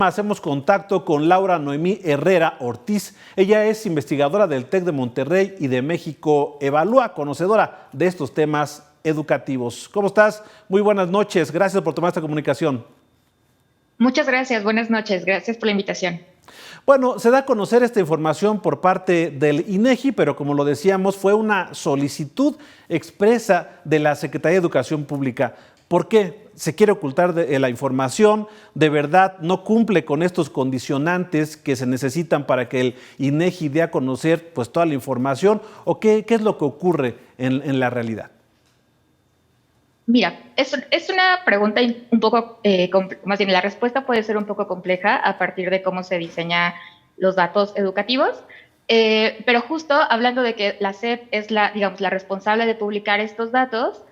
Hacemos contacto con Laura Noemí Herrera Ortiz. Ella es investigadora del TEC de Monterrey y de México Evalúa, conocedora de estos temas educativos. ¿Cómo estás? Muy buenas noches. Gracias por tomar esta comunicación. Muchas gracias. Buenas noches. Gracias por la invitación. Bueno, se da a conocer esta información por parte del INEGI, pero como lo decíamos, fue una solicitud expresa de la Secretaría de Educación Pública. ¿Por qué? Se quiere ocultar la información, de verdad no cumple con estos condicionantes que se necesitan para que el INEGI dé a conocer pues, toda la información, o qué es lo que ocurre en la realidad. Mira, es una pregunta un poco, más bien la respuesta puede ser un poco compleja a partir de cómo se diseñan los datos educativos, pero justo hablando de que la SEP es la responsable de publicar estos datos,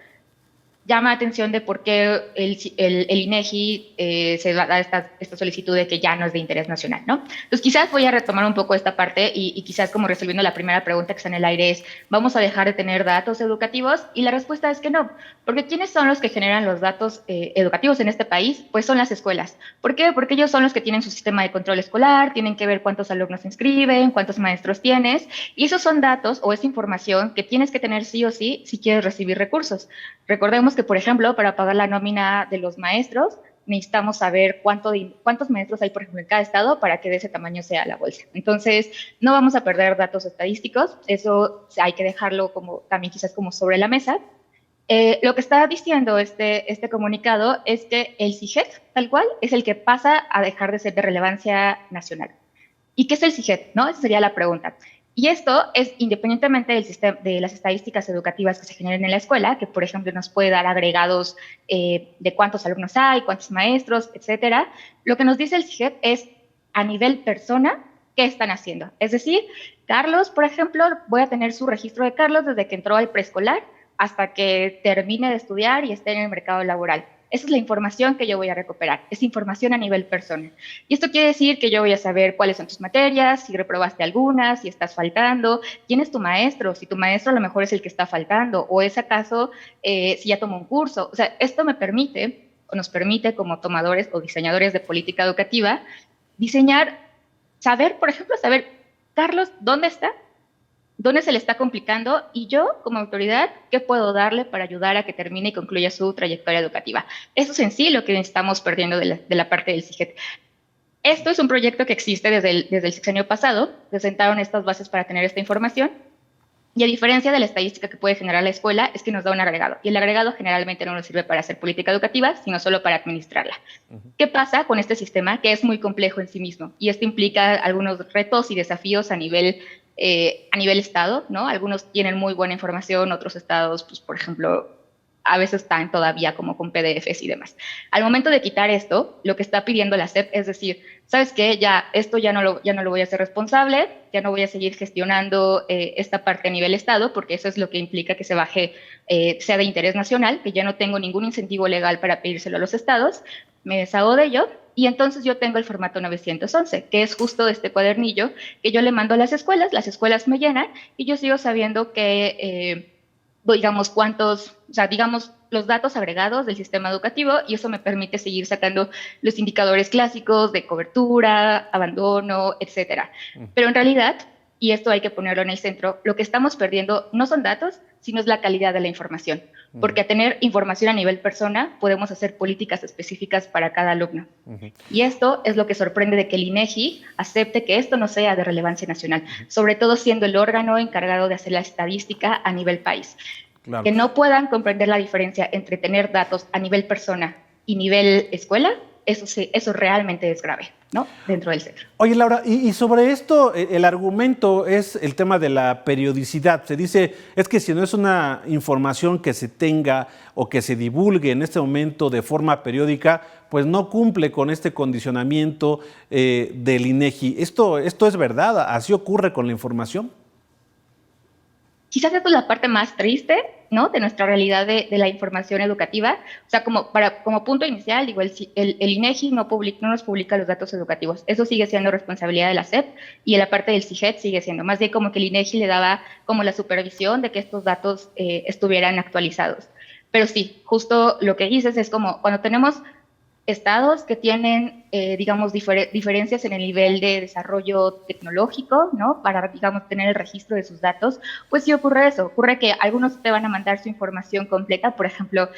llama la atención de por qué el INEGI se da esta solicitud de que ya no es de interés nacional, ¿no? Entonces, quizás voy a retomar un poco esta parte y quizás como resolviendo la primera pregunta que está en el aire es, ¿vamos a dejar de tener datos educativos? Y la respuesta es que no, porque ¿quiénes son los que generan los datos educativos en este país? Pues son las escuelas. ¿Por qué? Porque ellos son los que tienen su sistema de control escolar, tienen que ver cuántos alumnos se inscriben, cuántos maestros tienes, y esos son datos o es información que tienes que tener sí o sí si quieres recibir recursos. Recordemos que, por ejemplo, para pagar la nómina de los maestros, necesitamos saber cuántos maestros hay, por ejemplo, en cada estado para que de ese tamaño sea la bolsa. Entonces, no vamos a perder datos estadísticos, eso hay que dejarlo como también quizás como sobre la mesa. Lo que está diciendo este comunicado es que el CIGED, tal cual, es el que pasa a dejar de ser de relevancia nacional. ¿Y qué es el CIGED? ¿No? Esa sería la pregunta. Y esto es independientemente del sistema, de las estadísticas educativas que se generen en la escuela, que por ejemplo nos puede dar agregados de cuántos alumnos hay, cuántos maestros, etcétera. Lo que nos dice el CIGED es a nivel persona, ¿qué están haciendo? Es decir, Carlos, por ejemplo, voy a tener su registro de Carlos desde que entró al preescolar hasta que termine de estudiar y esté en el mercado laboral. Esa es la información que yo voy a recuperar, es información a nivel persona. Y esto quiere decir que yo voy a saber cuáles son tus materias, si reprobaste algunas, si estás faltando, quién es tu maestro, si tu maestro a lo mejor es el que está faltando, o es acaso si ya tomó un curso. O sea, esto me permite, o nos permite como tomadores o diseñadores de política educativa, diseñar, saber, por ejemplo, saber, Carlos, ¿dónde está? ¿Dónde se le está complicando? Y yo, como autoridad, ¿qué puedo darle para ayudar a que termine y concluya su trayectoria educativa? Eso es en sí lo que estamos perdiendo de la parte del CIGED. Esto es un proyecto que existe desde el sexenio pasado. Presentaron estas bases para tener esta información. Y a diferencia de la estadística que puede generar la escuela, es que nos da un agregado. Y el agregado generalmente no nos sirve para hacer política educativa, sino solo para administrarla. ¿Qué pasa con este sistema? Que es muy complejo en sí mismo. Y esto implica algunos retos y desafíos a nivel estado, ¿no? Algunos tienen muy buena información, otros estados, pues, por ejemplo, a veces están todavía como con PDFs y demás. Al momento de quitar esto, lo que está pidiendo la SEP es decir, ¿sabes qué? Ya, esto ya no lo voy a hacer responsable, ya no voy a seguir gestionando esta parte a nivel estado, porque eso es lo que implica que se baje, sea de interés nacional, que ya no tengo ningún incentivo legal para pedírselo a los estados, me deshago de ello, y entonces yo tengo el formato 911, que es justo este cuadernillo que yo le mando a las escuelas me llenan, y yo sigo sabiendo que digamos, digamos, los datos agregados del sistema educativo, y eso me permite seguir sacando los indicadores clásicos de cobertura, abandono, etcétera. Pero en realidad, y esto hay que ponerlo en el centro, lo que estamos perdiendo no son datos, sino es la calidad de la información. Porque a tener información a nivel persona, podemos hacer políticas específicas para cada alumno. Y esto es lo que sorprende de que el INEGI acepte que esto no sea de relevancia nacional, sobre todo siendo el órgano encargado de hacer la estadística a nivel país. Claro. Que no puedan comprender la diferencia entre tener datos a nivel persona y nivel escuela, eso realmente es grave, ¿no? Dentro del centro. Oye, Laura, y sobre esto, el argumento es el tema de la periodicidad. Se dice, es que si no es una información que se tenga o que se divulgue en este momento de forma periódica, pues no cumple con este condicionamiento del INEGI. ¿Esto es verdad? ¿Así ocurre con la información? Quizás esta es la parte más triste, ¿no? De nuestra realidad de la información educativa. O sea, como punto inicial, digo, el INEGI no nos publica los datos educativos. Eso sigue siendo responsabilidad de la SEP, y en la parte del CIGED sigue siendo. Más bien como que el INEGI le daba como la supervisión de que estos datos estuvieran actualizados. Pero sí, justo lo que dices es como cuando tenemos estados que tienen digamos, diferencias en el nivel de desarrollo tecnológico, ¿no? Para, digamos, tener el registro de sus datos, pues sí ocurre eso. Ocurre que algunos te van a mandar su información completa. Por ejemplo,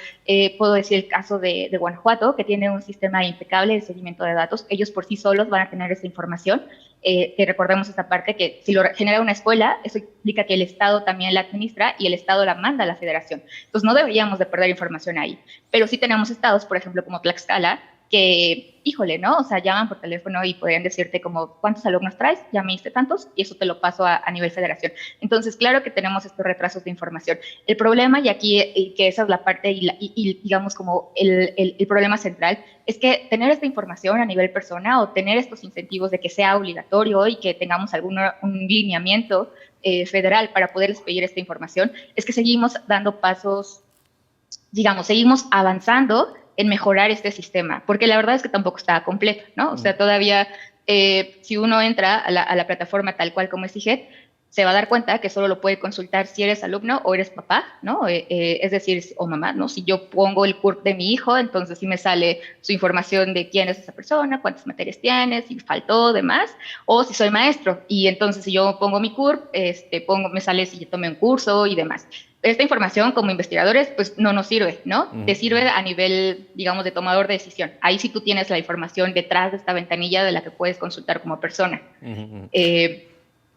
puedo decir el caso de Guanajuato, que tiene un sistema impecable de seguimiento de datos. Ellos por sí solos van a tener esa información. Que recordemos esta parte, que si lo genera una escuela, eso implica que el Estado también la administra y el Estado la manda a la Federación. Entonces no deberíamos de perder información ahí. Pero sí tenemos estados, por ejemplo, como Tlaxcala, que, híjole, ¿no? O sea, llaman por teléfono y podrían decirte como, ¿cuántos alumnos traes? Ya me diste tantos, y eso te lo paso a nivel federación. Entonces, claro que tenemos estos retrasos de información. El problema, y aquí, que esa es la parte, y digamos como el problema central, es que tener esta información a nivel persona o tener estos incentivos de que sea obligatorio y que tengamos un lineamiento federal para poderles pedir esta información, es que seguimos dando pasos, digamos, seguimos avanzando en mejorar este sistema, porque la verdad es que tampoco está completo, ¿no? O sea, todavía, si uno entra a la plataforma tal cual como es IGED, se va a dar cuenta que solo lo puede consultar si eres alumno o eres papá, ¿no? Es decir, o mamá, ¿no? Si yo pongo el CURP de mi hijo, entonces sí me sale su información de quién es esa persona, cuántas materias tiene, si faltó, demás, o si soy maestro, y entonces si yo pongo mi CURP, me sale si yo tomé un curso y demás. Esta información como investigadores pues no nos sirve, ¿no? Te sirve a nivel, digamos, de tomador de decisión. Ahí sí tú tienes la información detrás de esta ventanilla de la que puedes consultar como persona.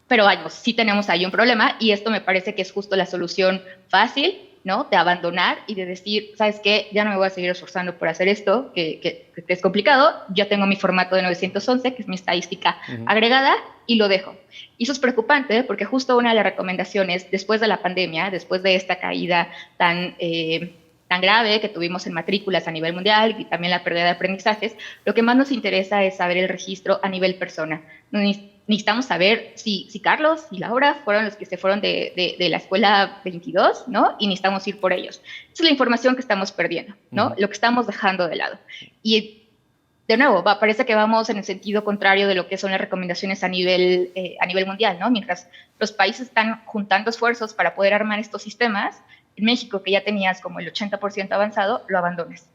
Pero vamos, sí tenemos ahí un problema y esto me parece que es justo la solución fácil, ¿no? De abandonar y de decir, ¿sabes qué? Ya no me voy a seguir esforzando por hacer esto, que es complicado. Ya tengo mi formato de 911, que es mi estadística agregada, y lo dejo. Y eso es preocupante porque justo una de las recomendaciones después de la pandemia, después de esta caída tan grave que tuvimos en matrículas a nivel mundial y también la pérdida de aprendizajes, lo que más nos interesa es saber el registro a nivel persona. Necesitamos saber si Carlos y Laura fueron los que se fueron de la escuela 22, ¿no? Y necesitamos ir por ellos. Esa es la información que estamos perdiendo, ¿no? Lo que estamos dejando de lado. Y de nuevo, parece que vamos en el sentido contrario de lo que son las recomendaciones a nivel mundial, ¿no? Mientras los países están juntando esfuerzos para poder armar estos sistemas, en México, que ya tenías como el 80% avanzado, lo abandonas.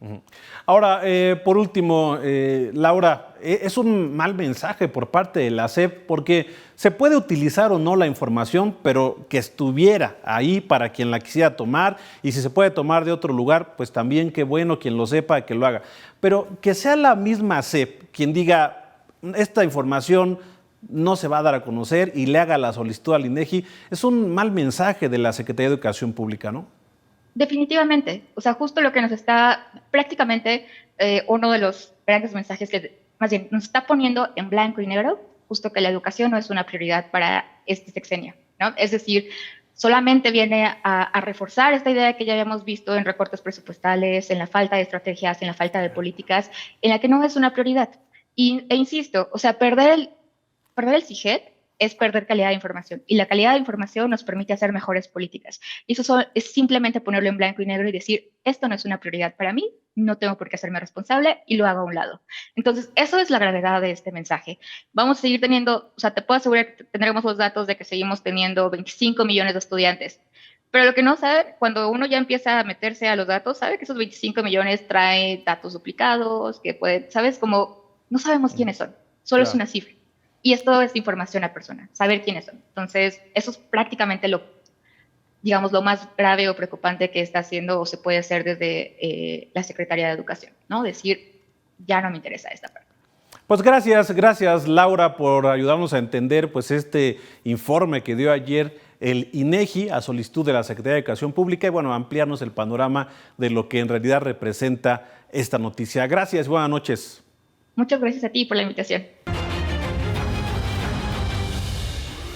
Ahora, por último, Laura, es un mal mensaje por parte de la SEP porque se puede utilizar o no la información, pero que estuviera ahí para quien la quisiera tomar, y si se puede tomar de otro lugar, pues también qué bueno, quien lo sepa, que lo haga. Pero que sea la misma SEP quien diga, esta información no se va a dar a conocer y le haga la solicitud al INEGI, es un mal mensaje de la Secretaría de Educación Pública, ¿no? Definitivamente. O sea, justo lo que nos está, prácticamente, uno de los grandes mensajes que más bien nos está poniendo en blanco y negro, justo que la educación no es una prioridad para este sexenio, ¿no? Es decir, solamente viene a reforzar esta idea que ya habíamos visto en recortes presupuestales, en la falta de estrategias, en la falta de políticas, en la que no es una prioridad. E insisto, o sea, perder el CIGED es perder calidad de información, y la calidad de información nos permite hacer mejores políticas. Y eso es simplemente ponerlo en blanco y negro y decir, esto no es una prioridad para mí, no tengo por qué hacerme responsable y lo hago a un lado. Entonces, eso es la gravedad de este mensaje. Vamos a seguir teniendo, o sea, te puedo asegurar que tendremos los datos de que seguimos teniendo 25 millones de estudiantes. Pero lo que no sabe, cuando uno ya empieza a meterse a los datos, sabe que esos 25 millones traen datos duplicados, que puede, ¿sabes? Como no sabemos quiénes son, solo es una cifra. Y esto es información a persona, saber quiénes son. Entonces, eso es prácticamente lo más grave o preocupante que está haciendo o se puede hacer desde la Secretaría de Educación, ¿no? Decir, ya no me interesa esta parte. Pues gracias Laura por ayudarnos a entender pues este informe que dio ayer el INEGI a solicitud de la Secretaría de Educación Pública y bueno, ampliarnos el panorama de lo que en realidad representa esta noticia. Gracias, buenas noches. Muchas gracias a ti por la invitación.